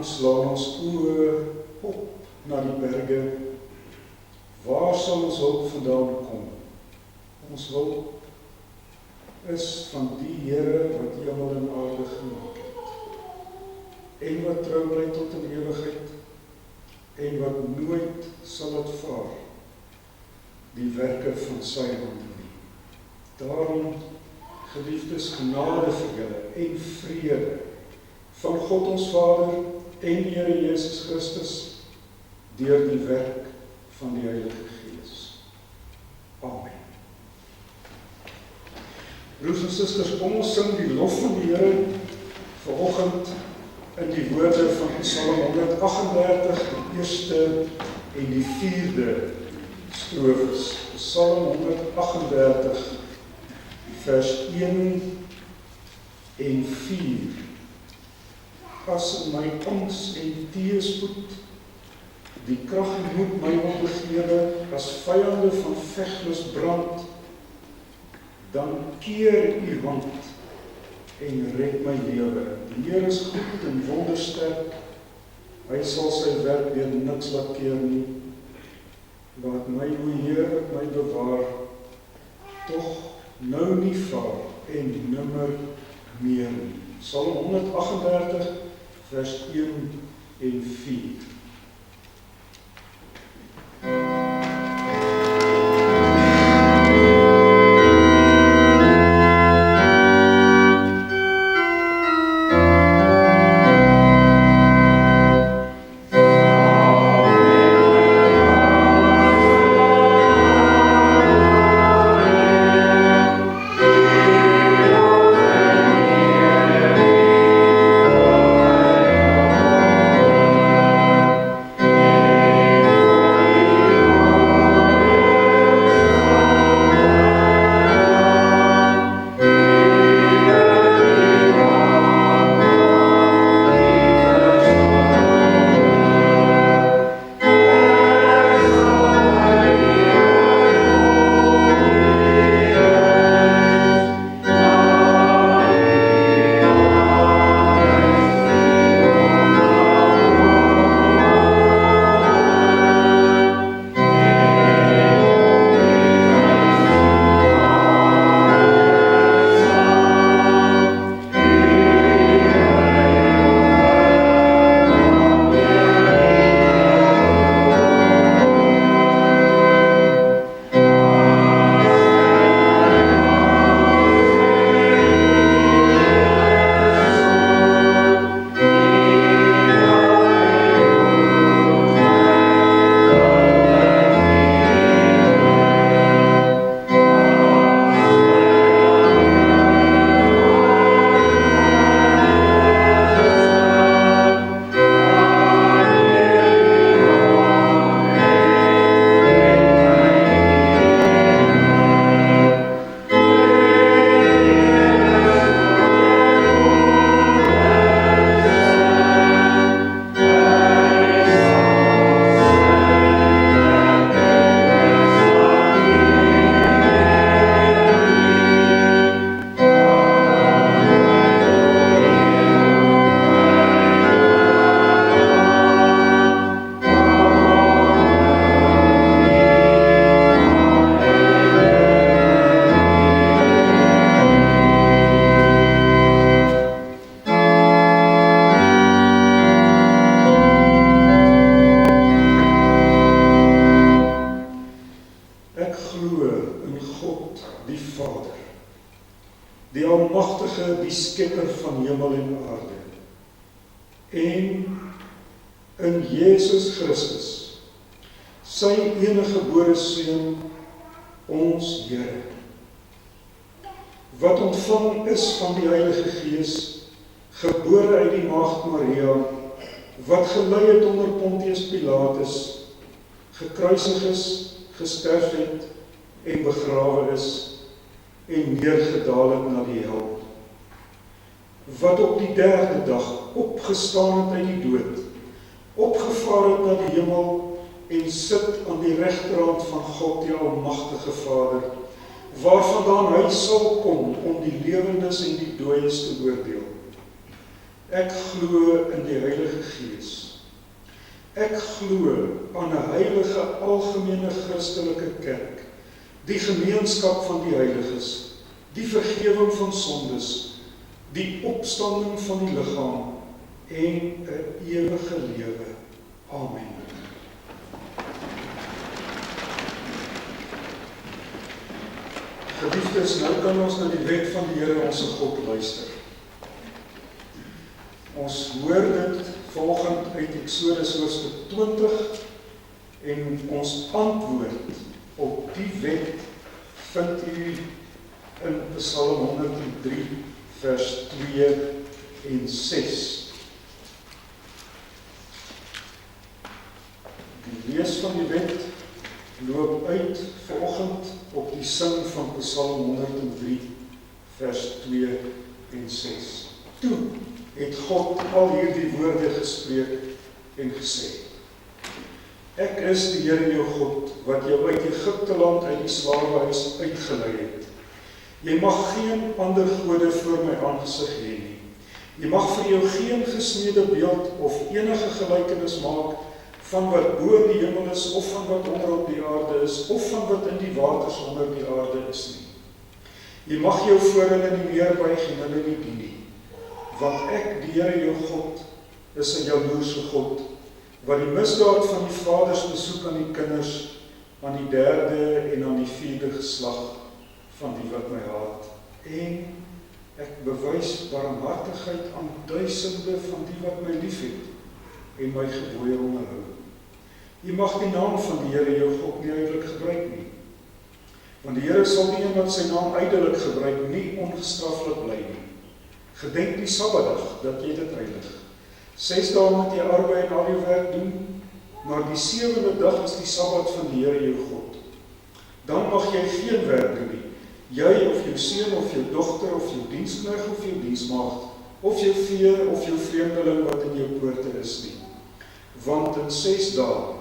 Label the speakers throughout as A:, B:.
A: slaan ons oë op na die berge. Waar sal ons hulp vandaan kom? Ons hulp is van die Here wat hemel en aarde gemaak het, en wat trou bly tot in ewigheid, en wat nooit sal laat vaar die werke van sy hande nie. Daarom, geliefdes, genade vir julle en vrede van God ons Vader en die Here Jesus Christus deur die werk van die Heilige Gees. Amen. Broers en susters, kom ons sing die lof van die Here vanoggend in die woorde van Psalm 138, die eerste en die vierde strofes. Psalm 138, vers 1 en 4. As in my angs en teëspoed die krag en moed my onbegeerde, as vyande van veglus brand, dan keer u hand en red my lewe. Die Here is goed en wondersterk, hy sal sy werk deur niks laat keer nie. Laat my, o Heer, my bewaar, tog nou nie vaar en nimmer meer nie. Psalm 138, vers 1 en 4. Wat ontvang is van die Heilige Gees, gebore uit die maagd Maria, wat gelei het onder Pontius Pilatus, gekruisig is, gesterf het en begrawe is en neergedaal het na die hel, wat op die 3de dag opgestaan het uit die dood, opgevaar het na die hemel en sit aan die regterhand van God die Almagtige Vader, waarvandaan hy sal kom om die lewendes en die dooies te oordeel. Ek glo in die Heilige Gees. Ek glo aan 'n heilige algemene Christelike kerk, die gemeenskap van die heiliges, die vergewing van sondes, die opstanding van die liggaam en 'n ewige lewe. Amen. Geliefdes, nou kan ons na die wet van die Here ons God luister. Ons hoor dit volgend uit Eksodus hoofstuk 20 en ons antwoord op die wet vind u in Psalm 103 vers 2 en 6. Die lees van die wet loop uit volgend op die sing van Psalm 103 vers 2 en 6. Toe het God al hierdie woorde gespreek en gesê: Ek is die Here jou God, wat jou uit Egipte land uit die slawehuis uitgelei het. Jy mag geen ander gode voor my aangesig hê nie. Jy mag vir jou geen gesneede beeld of enige gelykenis maak van wat bo in die hemel is, of van wat onder op die aarde is, of van wat in die waters onder die aarde is nie. Jy mag jou voor hulle nie neerbuig en hulle nie dien nie. Want ek, die Here jou God, is 'n jaloerse God, wat die misdaad van die vaders besoek aan die kinders, aan die 3de en aan die 4de geslag van die wat my haat. En ek bewys barmhartigheid aan duisende van die wat my liefhet en my gebooie onderhou. Jy mag die naam van die Here jou God nie uitelik gebruik nie. Want die Here sal nie wat sy naam uitelik gebruik nie ongestraflik bly nie. Gedenk die Sabbatdag dat jy dit heilig. 6 dae moet jy arbei en al jou werk doen, maar die 7de dag is die Sabbat van die Here jou God. Dan mag jy geen werk doen nie. Jy of jou seun of jou dogter of jou diensknegt of jou diensmaagd of jou vee of jou vreemdeling wat in jou poorte is nie. Want in 6 dae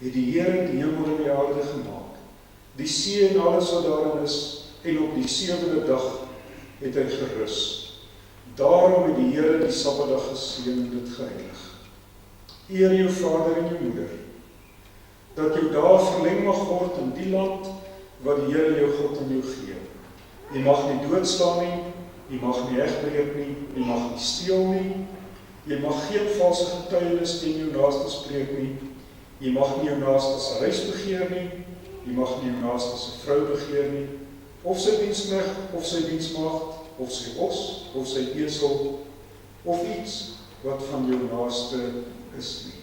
A: het die Here die hemel en die aarde gemaak, die see en alles wat daarin is, en op die 7de dag het hy gerus. Daarom het die Here die Sabbatdag geseën en dit geheilig. Eer jou vader en jou moeder, dat jou dae verleng mag word in die land wat die Here jou God aan jou gee. Jy mag nie doodslaan nie, jy mag nie egbreek nie, jy mag nie steel nie, jy mag geen valse getuienis teen jou naaste spreek nie, jy mag nie jou naaste se huis begeer nie, jy mag nie jou naaste se vrou begeer nie, of sy diensknegt, of sy diensmaagd, of sy os, of sy esel, of iets wat van jou naaste is nie.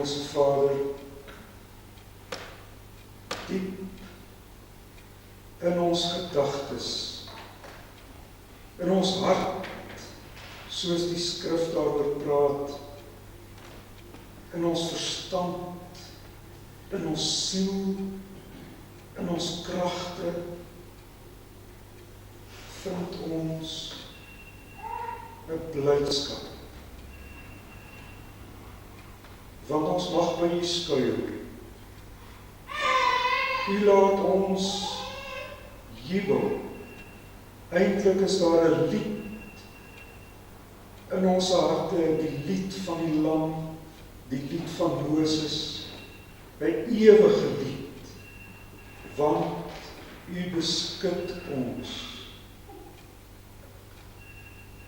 A: Hemelse Vader, diep in ons gedagtes, in ons hart, soos die skrif daaroor praat, in ons verstand, in ons siel, in ons kragte, vind ons 'n blydskap. Want ons mag by U skuil. U laat ons jubel. Eintlik is daar 'n lied in ons harte, die lied van die Lam, die lied van Moses, 'n ewige lied, want U beskud ons.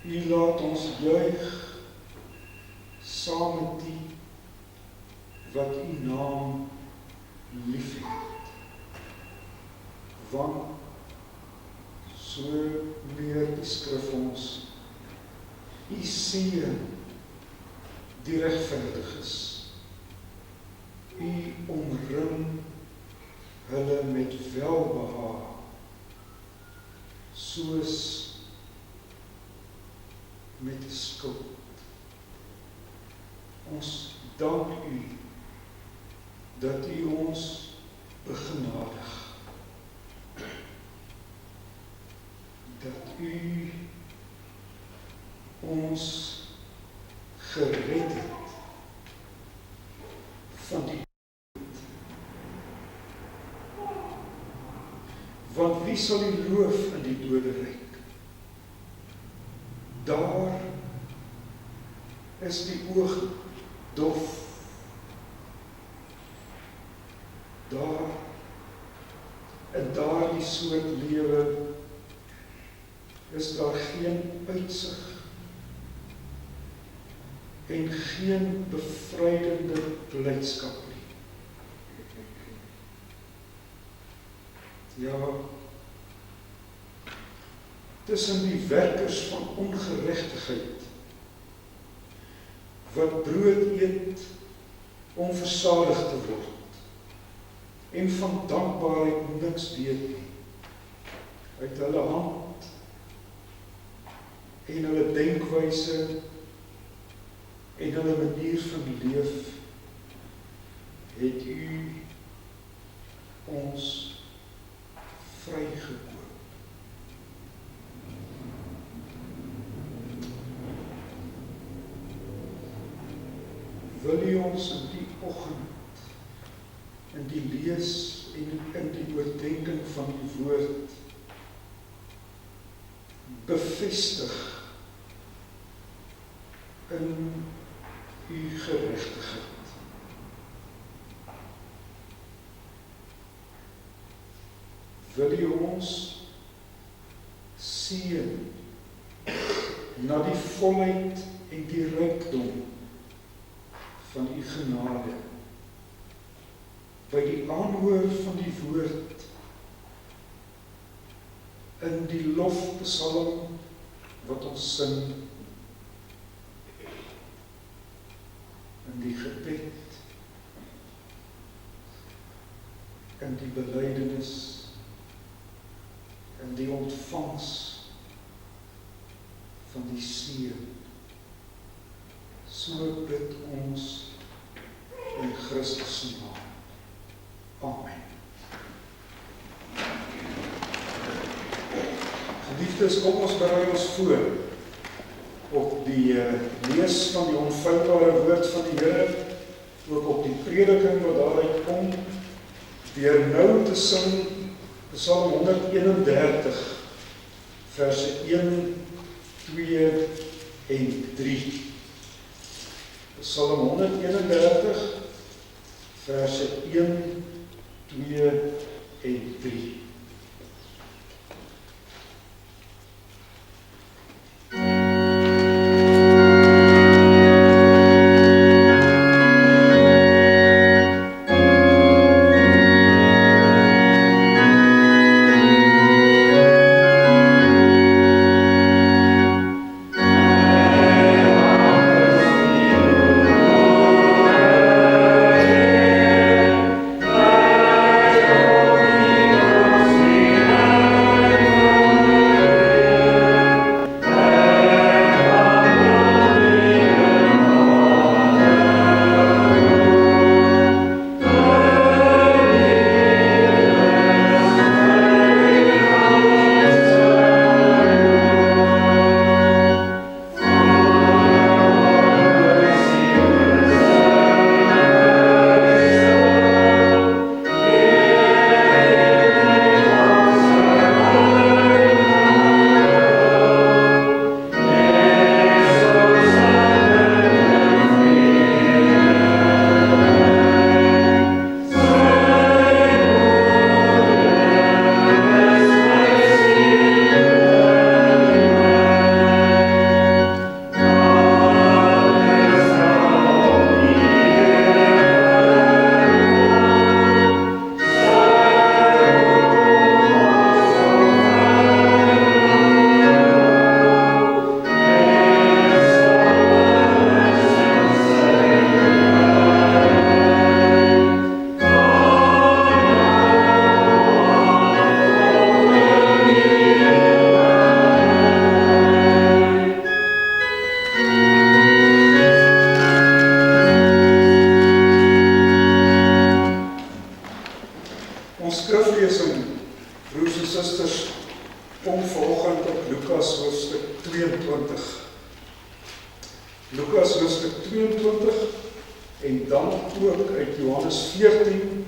A: U laat ons juig saam met die wat U naam liefhet. Want so leer die skrif ons, U seën die regverdiges. U omring hulle met welbehaag, soos met 'n skild. Ons dank U dat U ons begenadig, dat U ons gered het van die dood. Want wie sal U loof in die doderyk? Daar is die oog dof. Daar, in daardie soort lewe, is daar geen uitsig en geen bevrydende blydskap nie. Ja, tussen die werkers van ongeregtigheid, wat brood eet om versadig te word, en van dankbaarheid niks weet nie, uit hulle hand en hulle denkwyse en hulle manier van leef, het U ons vrygekoop. Wil U ons in die oggend, in die lees en in die oordeenking van die woord, bevestig in U geregtigheid. Wil U ons seën na die volheid en die rykdom van U genade, by die aanhoor van die woord, in die lofpsalm wat ons sing, in die gebed, in die belydenis, in die ontvangs van die seën. So bid ons in Christus naam. Amen. Geliefdes, kom ons berei ons voor op die lees van die onfeilbare woord van die Here, ook op die prediking wat daaruit kom, deur nou te sing Psalm 131, verse 1, 2 en 3. Psalm 131, verse 1, 2 en 3. susters, kom vanoggend op Lukas hoofstuk 22. Lukas hoofstuk 22 en dan ook uit Johannes 14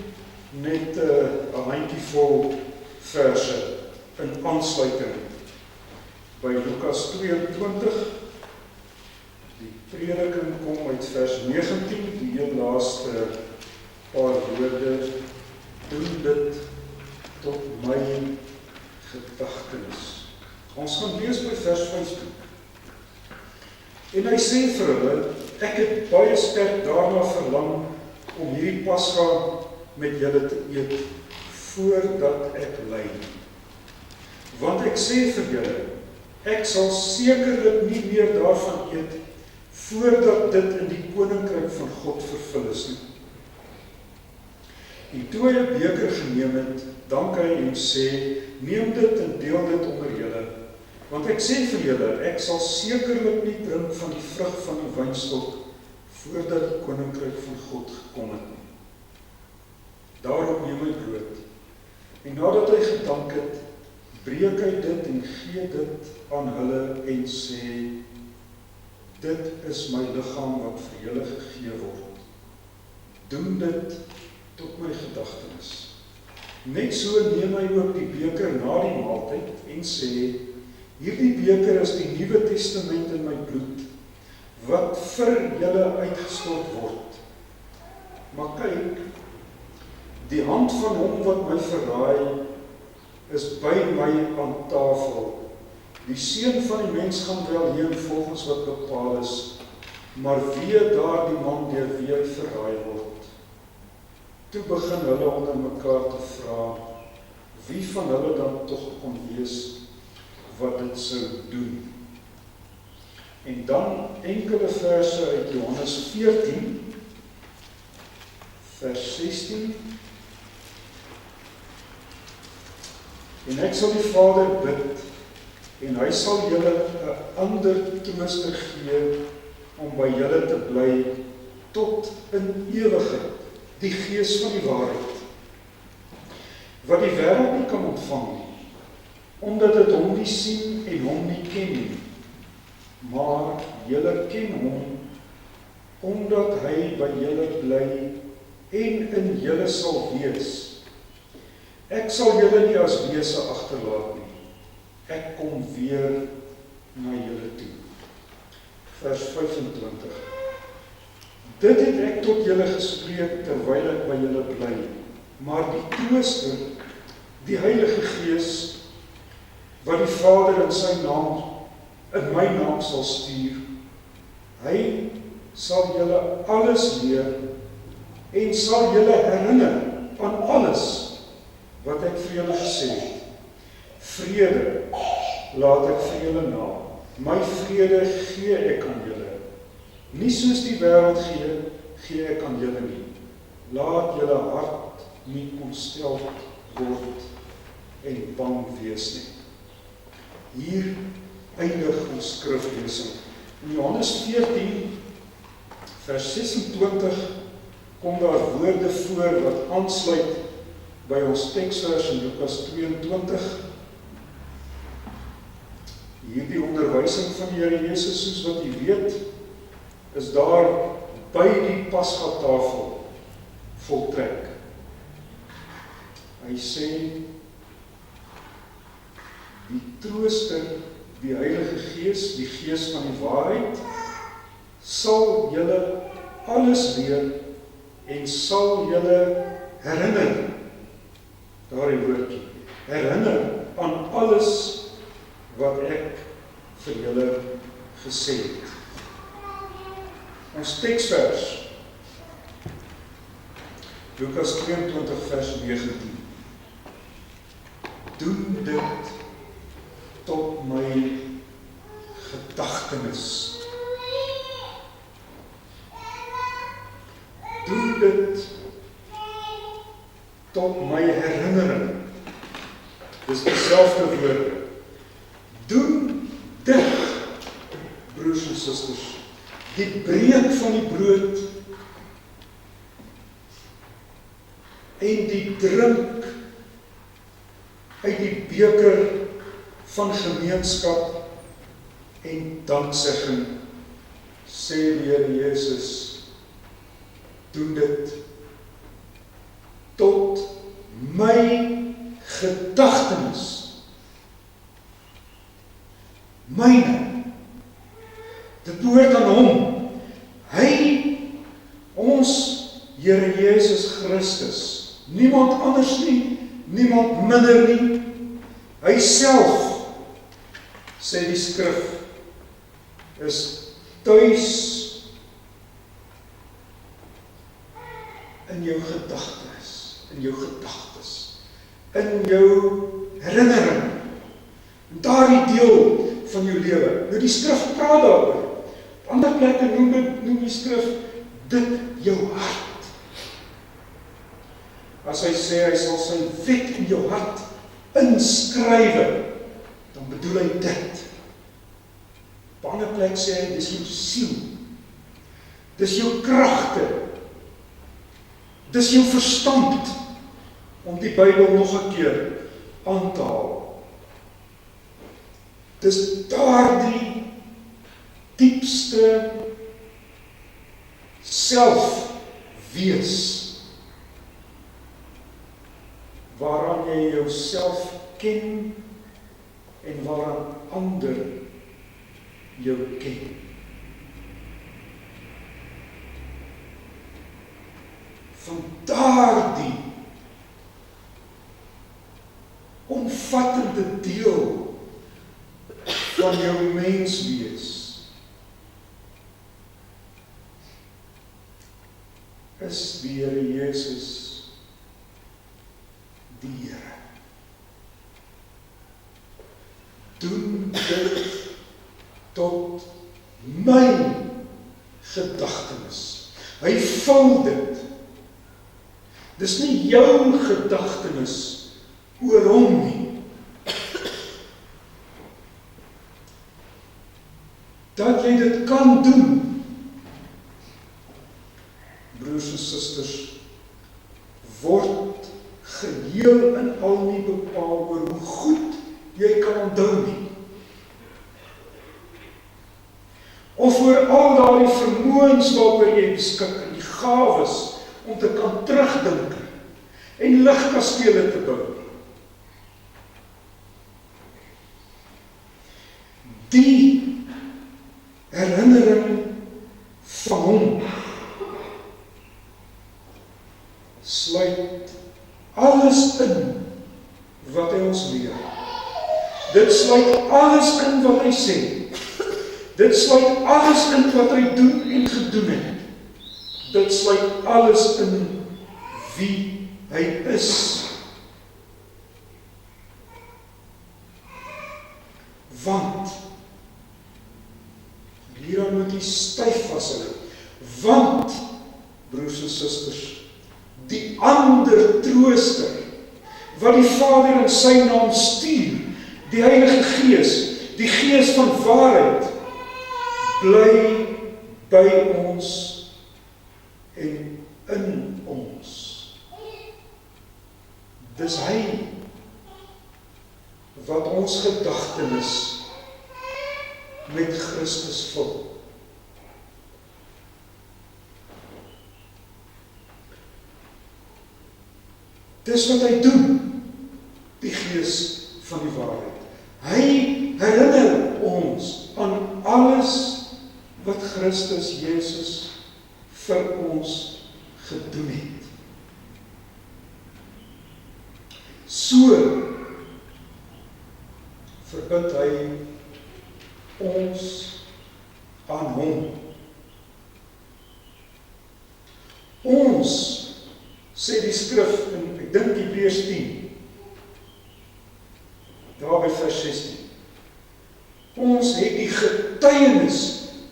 A: net 'n handjievol verse in aansluiting by Lukas 22. Die prediking kom uit vers 19, die heel laaste paar woorde: doen dit tot my gedagtenis. Ons gaan lees by vers 15. En hy sê vir hulle, ek het baie sterk daarna verlang om hierdie Pasga met julle te eet, voordat ek ly. Want ek sê vir julle, ek sal sekerlik nie meer daarvan eet, voordat dit in die koninkryk van God vervul is nie. En toe hy 'n beker geneem het, dank hy en sê, neem dit en deel dit onder julle. Want ek sê vir julle, ek sal sekerlik nie drink van die vrug van die wynstok, voordat die koninkryk van God gekom het nie. Daarop neem hy brood. En nadat hy gedank het, breek hy dit en gee dit aan hulle en sê, dit is my liggaam wat vir julle gegee word. Doen dit tot my gedagtenis. Net so neem hy ook die beker na die maaltyd en sê, hierdie beker is die Nuwe Testament in my bloed, wat vir julle uitgestort word. Maar kyk, die hand van hom wat my verraai, is by my aan tafel. Die seun van die mens gaan wel heen volgens wat bepaal is, maar wee daardie man deur wie hy verraai word. Toe begin hulle onder mekaar te vra, wie van hulle dan tog kon wees wat dit sou doen. En dan enkele verse uit Johannes 14, vers 16. En ek sal die Vader bid, en hy sal julle 'n ander trooster gee, om by julle te bly, tot in ewigheid, die Gees van die waarheid, wat die wêreld nie kan ontvang nie, omdat dit hom nie sien en hom nie ken nie, maar julle ken hom, omdat hy by julle bly en in julle sal wees. Ek sal julle nie as wese agterlaat nie, ek kom weer na julle toe. Vers 25. Dit het ek tot julle gespreek terwyl ek by julle bly, maar die Trooster, die Heilige Gees, wat die Vader in sy naam, in my naam sal stuur, hy sal julle alles leer en sal julle herinner aan alles wat ek vir julle gesê het. Vrede laat ek vir julle na. My vrede gee ek aan julle. Nie soos die wêreld gee ek aan julle nie. Laat julle hart nie ontsteld word en bang wees nie. Hier eindig ons skriflesing. In Johannes 14, vers 26, kom daar woorde voor wat aansluit by ons teksvers in Lukas 22. Hierdie onderwysing van die Here Jesus, soos wat u weet, is daar by die Pasgatafel voltrek. Hy sê, die Trooster, die Heilige Gees, die Gees van die waarheid, sal julle alles leer en sal julle herinner, daar die woordjie, herinner aan alles wat ek vir julle gesê het. Ons teksvers, Lukas 22 vers 19. Doen dit tot my gedagtenis. Doen dit tot my herinnering. Dis dieselfde woorde. Doen dit, broers en susters, die breek van die brood en die drink uit die beker van gemeenskap en danksegging, sê die Here Jesus, doen dit tot my gedagtenis. Myne. Dit behoort aan hom. Hy, ons Here Jesus Christus, niemand anders nie, niemand minder nie, hy self, sê die skrif, is tuis in jou gedagtes, in jou herinnering, daardie deel van jou lewe. Nou die skrif praat daaroor. Op ander plekke noem die skrif dit jou hart. As hy sê hy sal sy wet in jou hart inskrywe, dan bedoel hy dit. Op ander plek sê hy, dis jou siel, dis jou kragte, dis jou verstand, om die Bybel nog 'n keer aan te haal. Dis daardie diepste selfwees, waaraan jy jouself ken, en waaraan ander jou ken. Van daardie omvattende deel van jou menswees is die Here Jesus die Here. Doen dit tot my gedagtenis. Hy vul dit. Dis nie jou gedagtenis oor hom nie. Dat jy dit kan doen. Broers en susters, word geheel en al nie bepaal oor hoe goed jy kan onthou nie. Of oor al daardie vermoëns waaroor jy beskik, en die gawes om te kan terugdink en ligkastele te bou. Die herinnering van hom sluit alles in wat hy ons leer. Dit sluit alles in wat hy sê. Dit sluit alles in wat hy doen en gedoen het. Dit sluit alles in wie hy is. Want hieraan moet jy styf vashou. Want, broers en susters, die ander trooster, wat die Vader in sy naam stuur, die Heilige Gees, die Gees van waarheid, bly by ons en in ons. Dis hy wat ons gedagtenis met Christus vul. Dis wat hy doen, die Gees van die waarheid. Hy herinner ons aan alles wat Christus Jesus vir ons gedoen het. So verbind hy ons aan hom. Ons, sê die skrif in, ek dink Hebreërs 10, daar by vers 16. Ons het die getuienis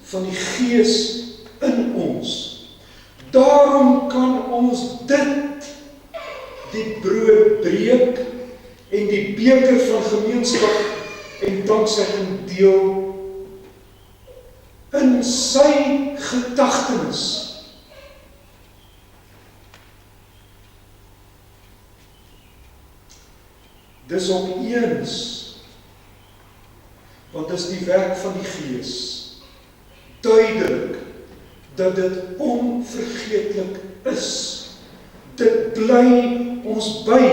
A: van die Gees in ons. Daarom kan ons dit, die brood breek en die beker van gemeenskap en danksegging deel in sy gedagtenis. Dis opeens, want dis die werk van die Gees, duidelik, dat dit onvergeetlik is. Dit bly ons by.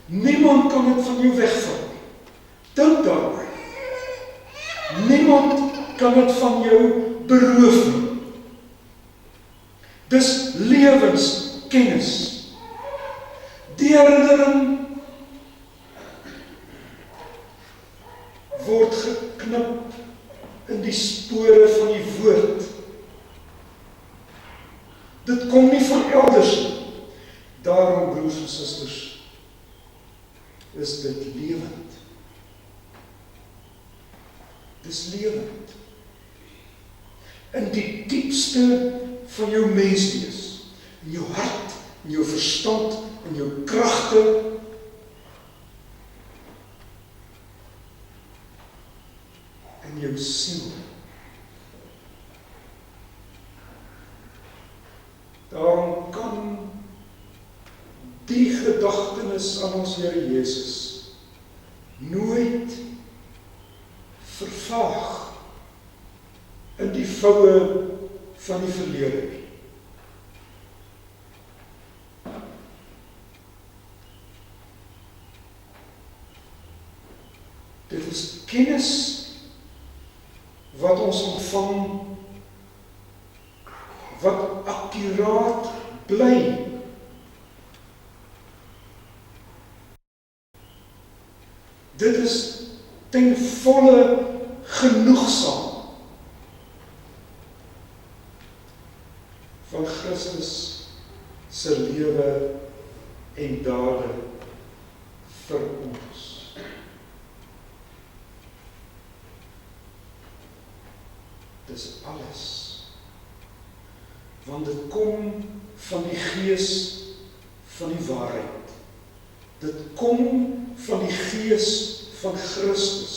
A: Niemand kan dit van jou wegvat. Dink daarby. Niemand kan dit van jou beroof nie. Dis lewenskennis. Die herinnering word geknip in die spore van die woord. Dit kom nie van elders nie. Daarom, broers en susters, is dit lewend. Dis lewend. In die diepste van jou menswees, in jou hart, in jou verstand, in jou kragte, in jou siel. Daarom kan die gedagtenis aan ons Here Jesus nooit vervaag in die voue van die verlede nie. Dit is kennis wat ons ontvang, wat akkuraat bly. Dit is ten volle genoegsaam van Christus se lewe en dade vir ons. Dis alles. Want dit kom van die Gees van die waarheid. Dit kom van die Gees van Christus,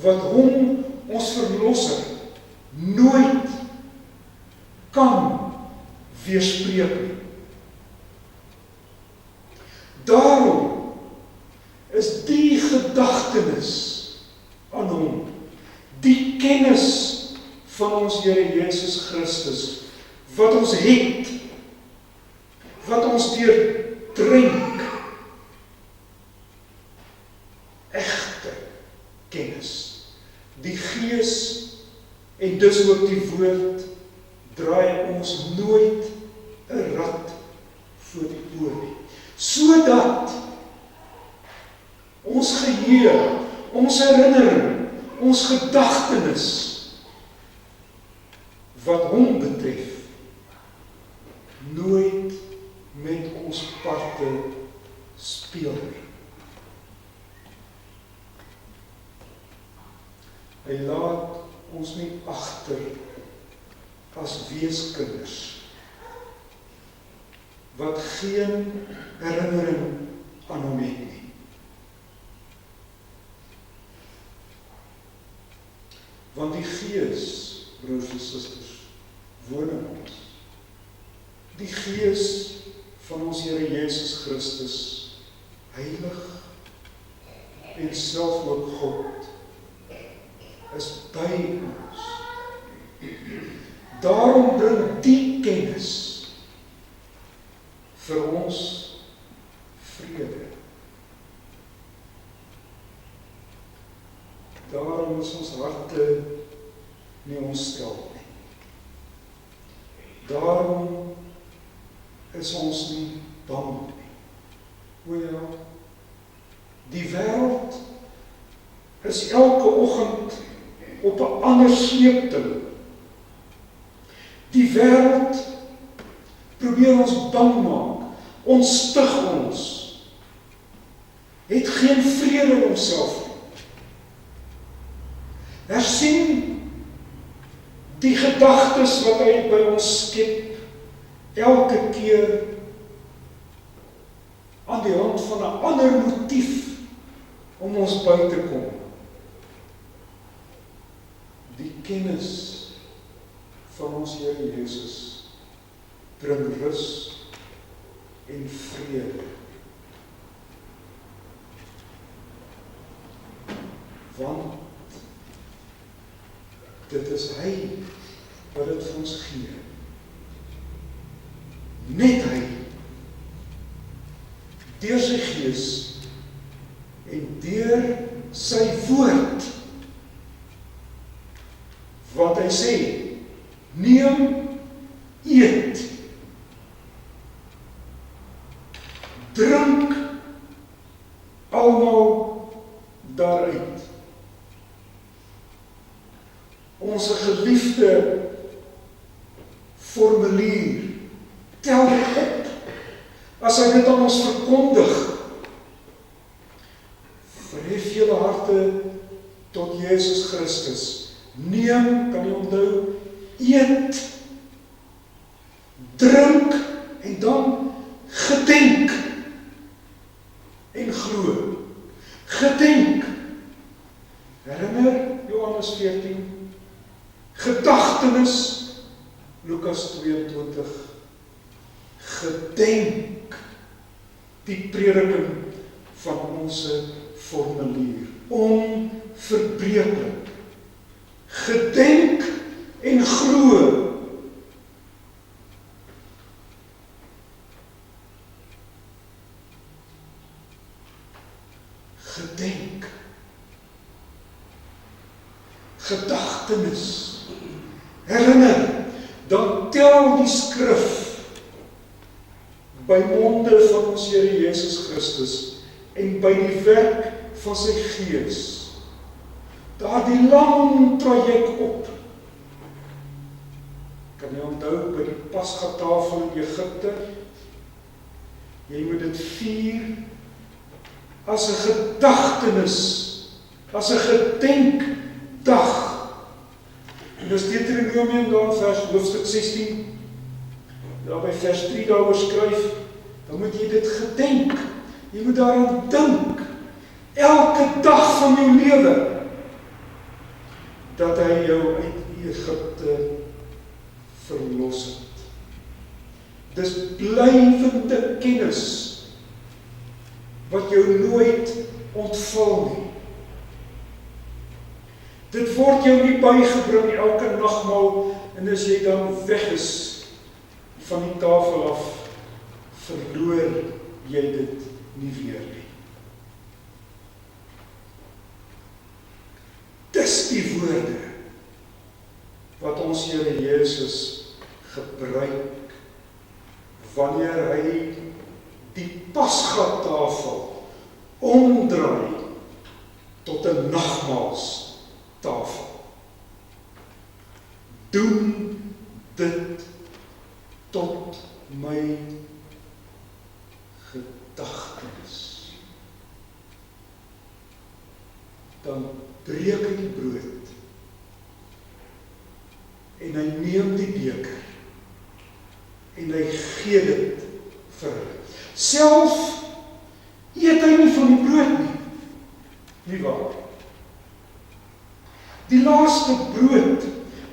A: wat hom, ons verlosser, nooit kan weerspreek nie. Daarom is die gedagtenis aan hom, die kennis van ons Here Jesus Christus, wat ons het, wat ons deurdrink, egte kennis. Die Gees, en dus ook die woord, draai ons nooit 'n rad voor die oor nie. Sodat ons geheue, ons herinnering, ons gedagtenis, wat hom betref, nooit met ons parte speel nie. Hy laat ons nie agter as weeskinders, wat geen herinnering aan hom het nie. Want die Gees, broers en susters, woon in ons. Die Gees van ons Here Jesus Christus, heilig en self ook God, is by ons. Daarom bring die kennis vir ons vrede. Daarom is ons harte nie ontstel nie. Daarom is ons nie bang nie. O ja, die wêreld is elke oggend op 'n ander sleeptou. Die wêreld probeer ons bang maak, ontstig ons, het geen vrede in homself nie. Hersien die gedagtes wat hy by ons skep, elke keer aan die hand van 'n ander motief om ons by te kom. Die kennis van ons Here Jesus bring rus en vrede want dit is hy wat dit vir ons gee. Net hy, deur sy Gees en deur sy woord, wat hy sê, neem, eet, drink, almal daaruit. Ons geliefde formulier, tel op, as hy dit aan ons verkondig, verhef julle harte tot Jesus Christus, neem, kan jy onthou, eet, drink, en dan gedenk, en glo, gedenk, herinner, Johannes 14, gedagtenis, Lukas 22, gedenk, die prediking van ons formulier, onverbreeklik, gedenk en glo, gedenk, gedagtenis, herinner, dan tel die skrif by monde van ons Here Jesus Christus en by die werk van sy Gees, daar die lang traject op. Kan jy onthou by die Pasgatafel in Egypte? Jy moet dit vier as 'n gedagtenis, as 'n gedenkdag. En dis Deuteronomium daar in hoofstuk 16, daar by vers 3 daaroor skryf, dan moet jy dit gedenk, jy moet daaraan dink, elke dag van jou lewe, dat hy jou uit Egypte verlos het. Dis blywende kennis, wat jou nooit ontval nie. Dit word jou nie bygebring elke nagmaal, en as jy dan weg is van die tafel af, verloor jy dit nie weer nie. Dis die woorde wat ons Here Jesus gebruik wanneer hy die Pasgatafel omdraai tot 'n nagmaalstafel. Doen dit tot my gedagtenis. Dan breek hy die brood en hy neem die beker en hy gee dit vir hulle. Self eet hy nie van die brood nie. Nie waar? Die laaste brood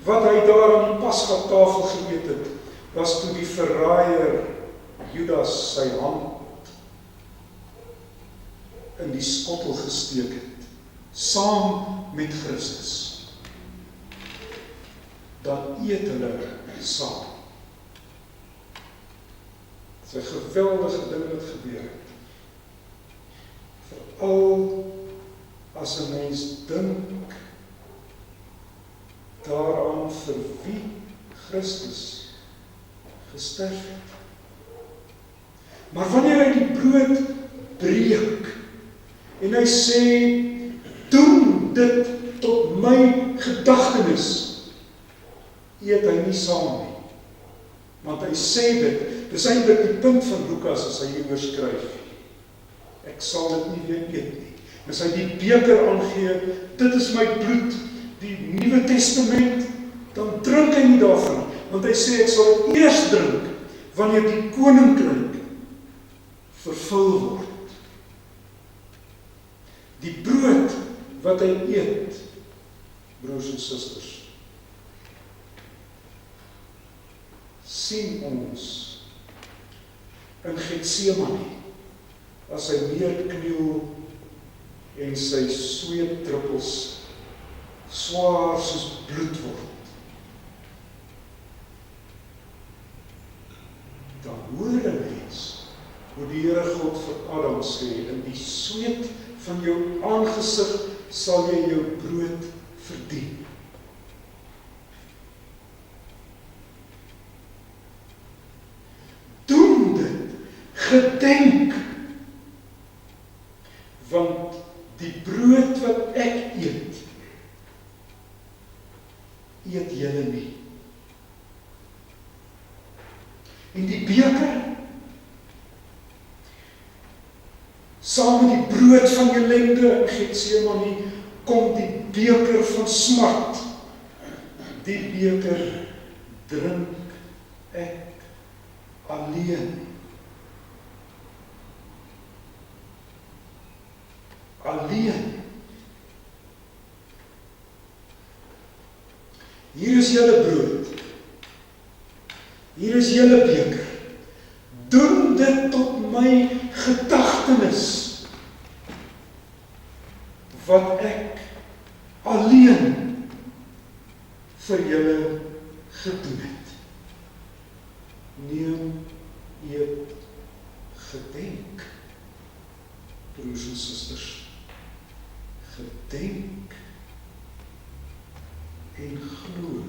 A: wat hy daar aan die Pasgatafel geëet het, was toe die verraaier Judas sy hand in die skottel gesteek het, saam met Christus. Dan eet hulle saam. Dit is 'n geweldige ding wat gebeur het. Veral as 'n mens dink daaraan vir wie Christus gesterf het. Maar wanneer hy die brood breek en hy sê, doen dit tot my gedagtenis, eet hy nie saam nie. Want hy sê dit, dis eintlik die punt van Lukas as hy hieroor skryf. Ek sal dit nie weer eet nie. As hy die beker aangee, dit is my bloed, die Nuwe Testament, dan drink hy nie daarvan, want hy sê ek sal dit eers drink wanneer die koninkryk vervul word. Die brood wat hy eet, broers en susters, sien ons in Getsemane as hy neerkniel en sy sweetdruppels swaar soos bloed word, dan hoor 'n mens hoe die Here God vir Adam sê, in die sweet van jou aangesig sal jy jou brood verdien. Doen dit, gedenk, want die brood wat ek eet julle nie. En die beker, saam met die brood van ellende in Getsemane, kom die beker van smart. Die beker drink ek alleen. Alleen. Hier is julle brood. Hier is julle beker. Doen dit tot my gedagtenis, wat ek alleen vir julle gedoen het. Neem, eet, gedenk, broers en susters, gedenk en glo.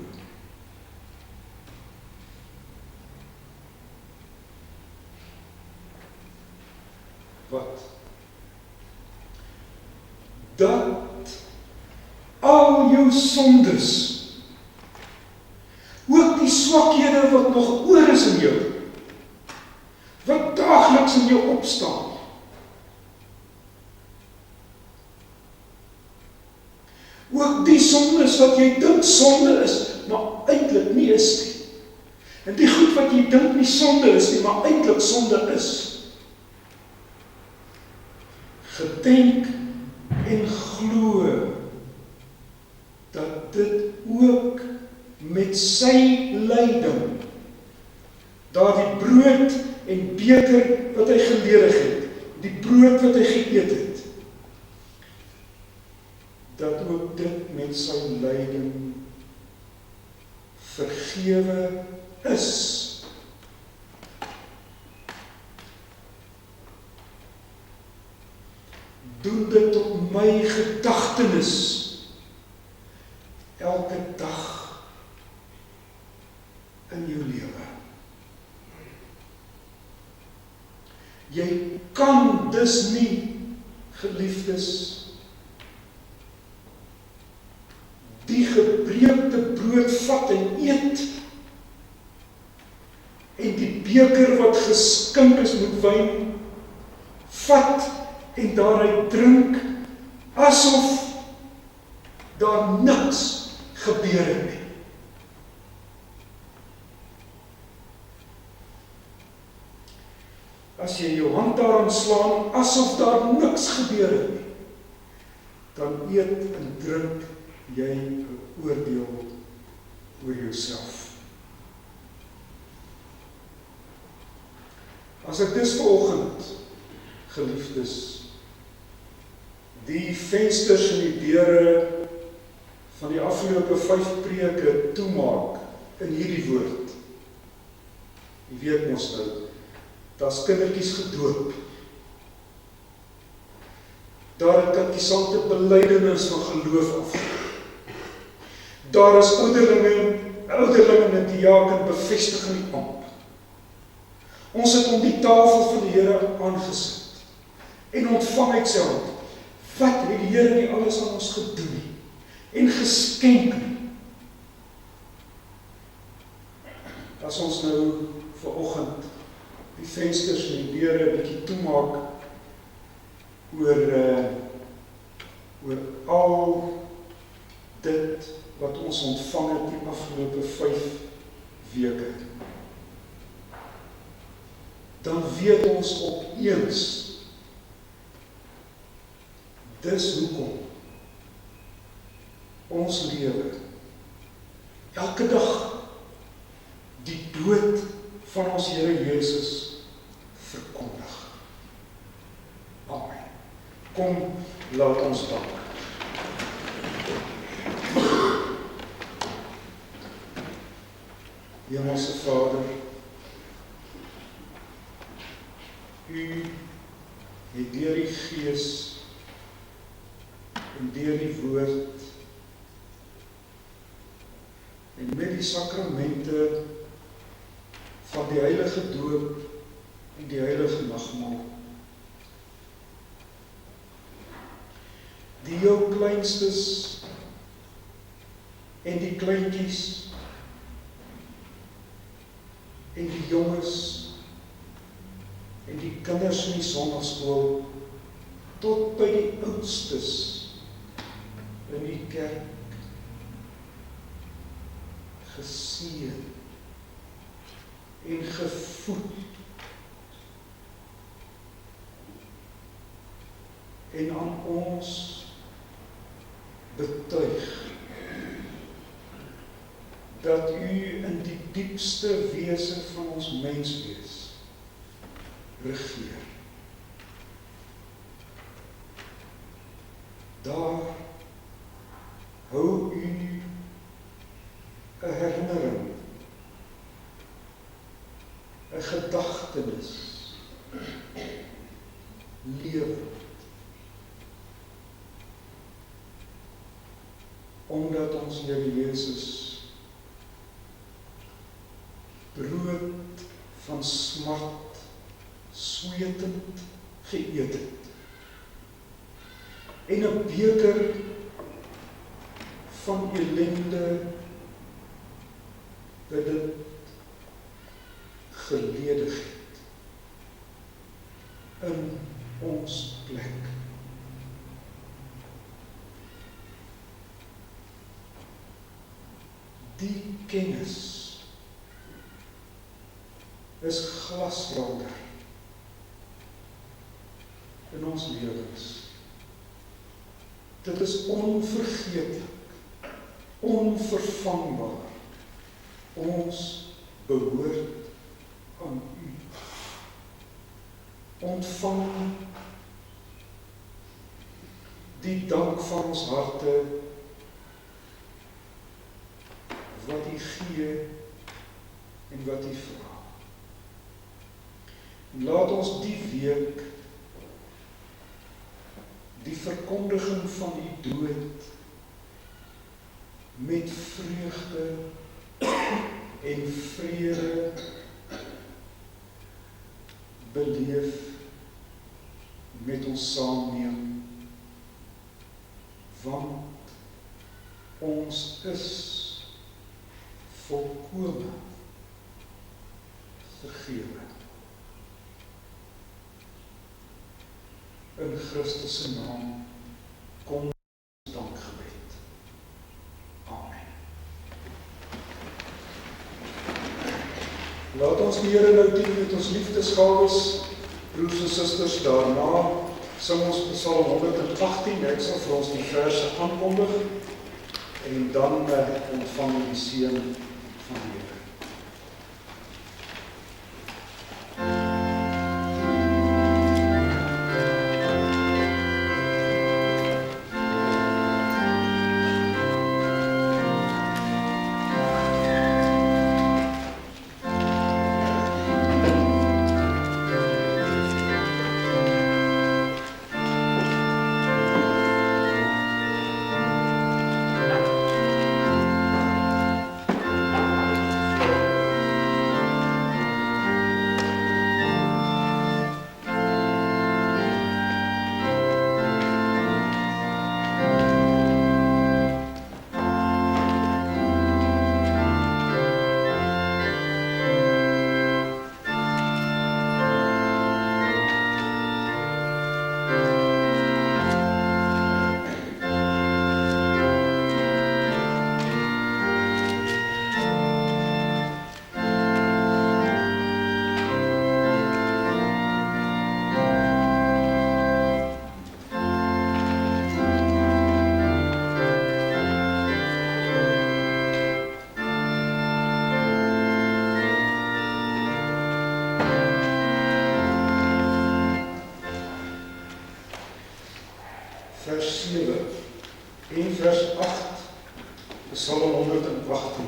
A: Wat? Dat al jou sondes, ook die swakhede wat nog oor is in jou, wat daagliks in jou opstaan, ook die sondes wat jy dink sonde is, maar eintlik nie is nie. En die goed wat jy dink nie sonde is nie, maar eintlik sonde is. Gedenk en glo dat dit ook met sy lyding, daardie brood en beker wat hy geledig het, die brood wat hy geëet het, dat ook dit met sy lyding vergewe is. Doen dit tot my gedagtenis, elke dag in jou lewe. Jy kan dus nie, geliefdes, die gebreekte brood vat en eet, en die beker wat geskink is met wyn, vat en daaruit drink, asof daar niks gebeur het nie. As jy jou hand daaraan slaan, asof daar niks gebeur het nie, dan eet en drink jy 'n oordeel oor jouself. As ek dus vanoggend, geliefdes, die vensters en die deure van die afgelope 5 preke toemaak in hierdie woord. Jy weet mos nou, daar's kindertjies gedoop. Daar het katekisante belydenis van geloof af. Daar is ouderlinge en diaken bevestiging die amp. Ons het om die tafel van die Here aangesit en ontvang uit sy hand. Wat het die Here nie alles aan ons gedoen nie en geskenk nie? As ons nou vanoggend die vensters en die deure 'n bietjie toemaak oor al dit wat ons ontvang het die afgelope 5 weke, dan weet ons opeens, dis hoekom ons lewe elke dag die dood van ons Here Jesus verkondig. Amen. Kom Laat ons dank. Hemelse Vader, U het deur die Gees en deur die Woord en met die sakramente van die heilige doop en die heilige nagmaal die jou kleinstes en die kleintjies en die jonges en die kinders in die sonnaskool tot by die oudstes in die kerk geseën en gevoed en aan ons betuig dat U in die diepste wese van ons menswees regeer. Daar hou U 'n herinnering, 'n gedagtenis lewend, omdat ons Here Jesus brood van smart swetend geëet het en 'n beker van ellende dat dit geledig het in ons plek. Die kennis is glashelder in ons lewens. Dit is onvergeetlik, onvervangbaar. Ons behoort aan U. Ontvang die dank van ons harte wat U gee en wat U vra. Laat ons die week die verkondiging van U dood met vreugde en vrede beleef met ons saamneem, want ons is volkome vergewe. In Christus se naam kom ons dankgebed. Amen. Laat ons die Here nou dien met ons liefdesgawes, broers en susters. Daarna sing ons Psalm 118. Ek sal vir ons die verse aankondig en dan ontvang die seën van die Here. 7 en vers 8, Psalm 118.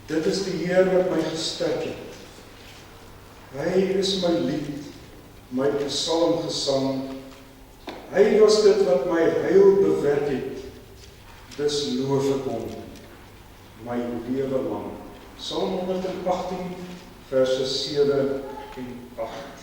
A: Dit is die Heer wat my gesterk het. Hy is my lied, my psalmgesang. Hy was dit wat my heil bewerk het. Dis loof ek hom, my lewe lang. Psalm 118, verse 7 en 8.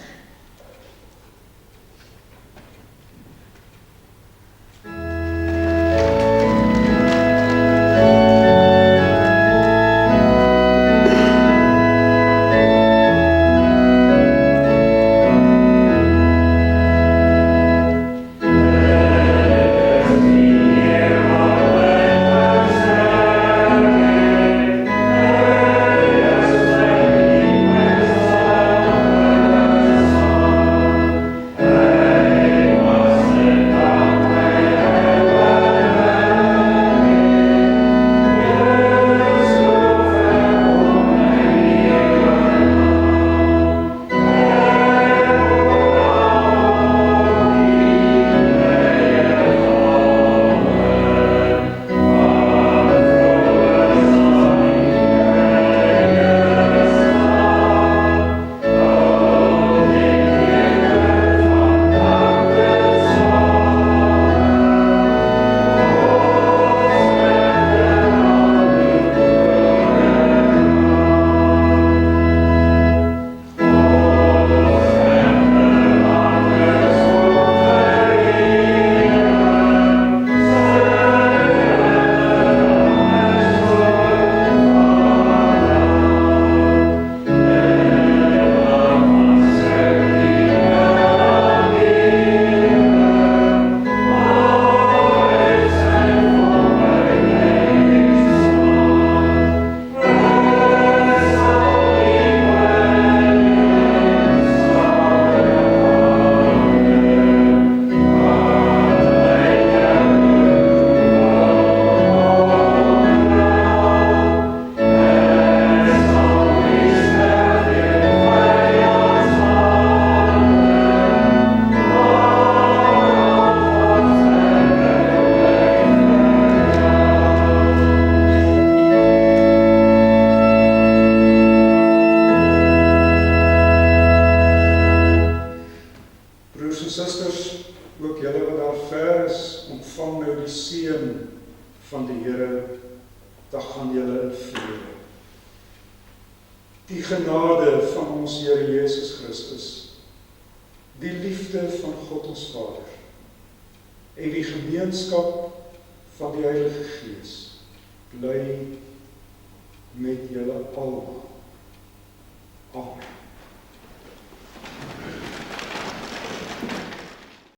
A: Van die Here, dan gaan julle in vrede. Die genade van ons Here Jesus Christus, die liefde van God ons Vader, en die gemeenskap van die Heilige Gees, bly met julle almal.